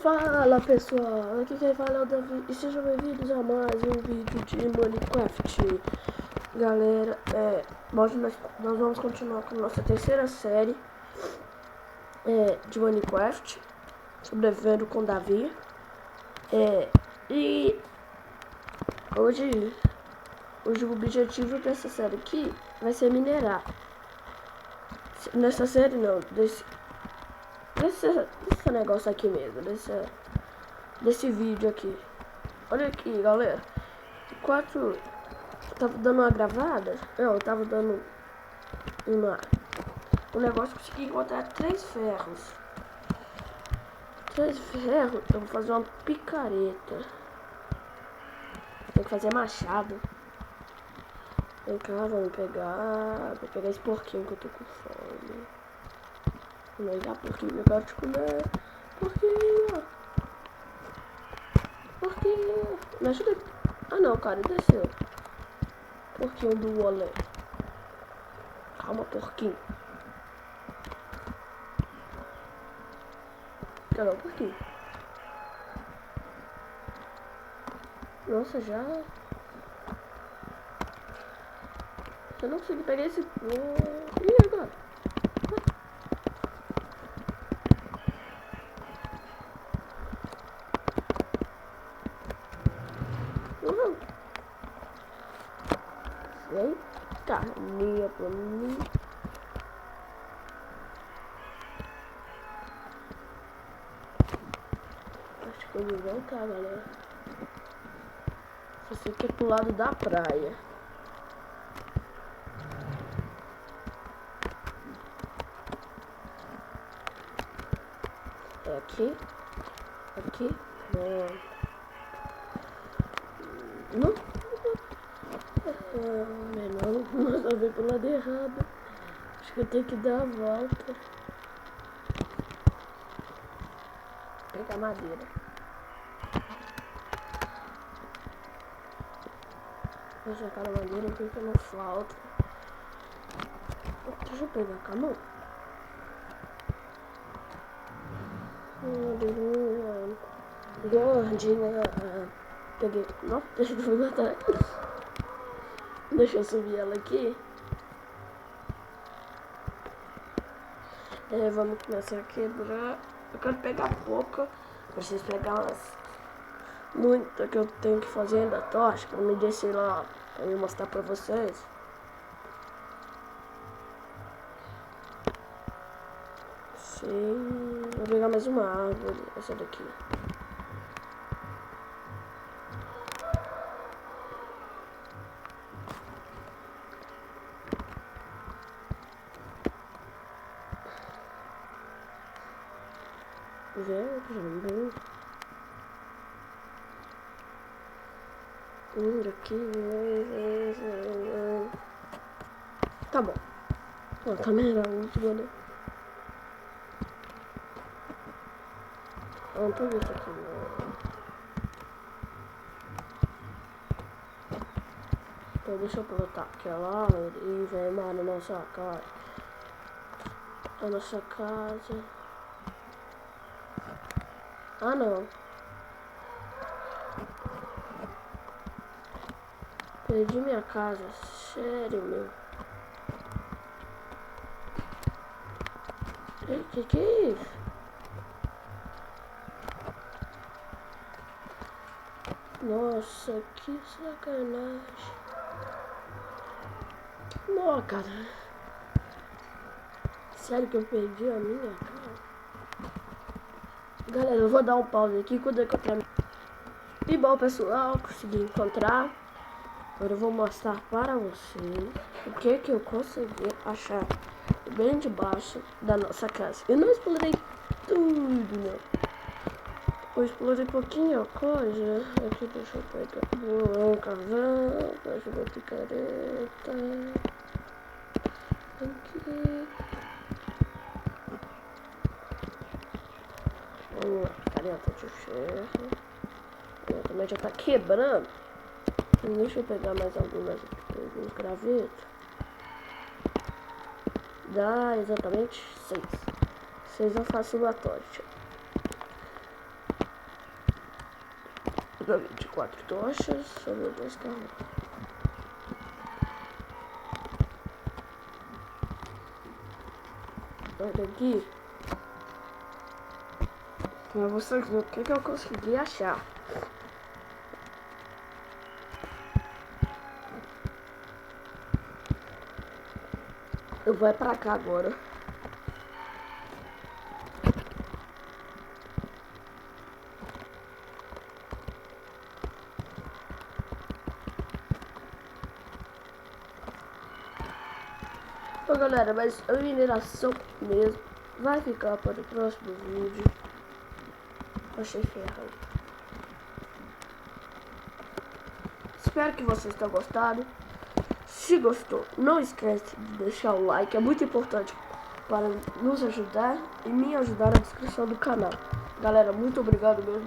Fala pessoal, aqui quem fala é o Davi e sejam bem-vindos a mais um vídeo de Minecraft. Galera, hoje nós vamos continuar com a nossa terceira série de Minecraft, sobrevivendo com Davi. E hoje o objetivo dessa série aqui vai ser minerar. Nessa série não, desse negócio aqui mesmo, desse vídeo aqui. Olha aqui, galera. Enquanto eu tava dando uma gravada, eu tava dando um negócio, consegui encontrar 3 ferros. 3 ferros, eu vou fazer uma picareta. Tem que fazer machado. Vem cá, vamos pegar. Vou pegar esse porquinho que eu tô com fome. Vem cá, porquinho, eu quero te comer. Porquinho. Porquinho. Me ajuda. Ah não, cara, desceu. Porquinho do olé. Calma, porquinho. Cadê o porquinho? Nossa, já. Eu não consegui pegar esse. E agora? Uhum. Vem, carninha pra mim. Acho que ele não tá, galera. Só sei que é pro lado da praia. É aqui. Aqui. Não. Não, mas eu vim pro lado errado. Acho que eu tenho que dar a volta. Pegar madeira. Vou jogar a madeira porque não falta. Deixa eu pegar a cama. Gordinha. Peguei. Não, deixa eu botar. Deixa eu subir ela aqui. Vamos começar a quebrar. Eu quero pegar pouca. Preciso pegar umas. Muita que eu tenho que fazer ainda tocha. Eu me descer lá pra eu mostrar pra vocês. Sim. Vou pegar mais uma árvore. Essa daqui. Jambu. Aqui. Tá bom. A câmera é a última, né? Não tô vendo isso aqui, não. Então deixa eu plantar aquela e vem mais na nossa casa. A nossa casa. Ah não. Perdi minha casa. Sério, meu. Que é isso? Nossa, que sacanagem. Não, cara. Sério que eu perdi a minha casa? Galera, eu vou dar um pause aqui quando eu encontrar. E bom, pessoal, consegui encontrar. Agora eu vou mostrar para vocês o que eu consegui achar bem debaixo da nossa casa. Eu não explorei tudo, né? Eu explorei pouquinho coisa. Aqui, deixa eu pegar. Vou cavar. Deixa eu ver picareta. Aqui. Vamos lá, picareta de ferro. Também já tá quebrando. Deixa eu pegar mais alguns gravetos. Dá exatamente 6. 6 eu faço o latório. pegar 24 tochas, só meu 2 carros. Sai daqui. Pra vocês verem o que eu consegui achar. Eu vou pra cá agora. Bom, galera, mas a mineração mesmo vai ficar para o próximo vídeo. Achei ferrado. Espero que vocês tenham gostado. Se gostou, não esquece de deixar o like, é muito importante para nos ajudar e me ajudar na descrição do canal. Galera, muito obrigado mesmo.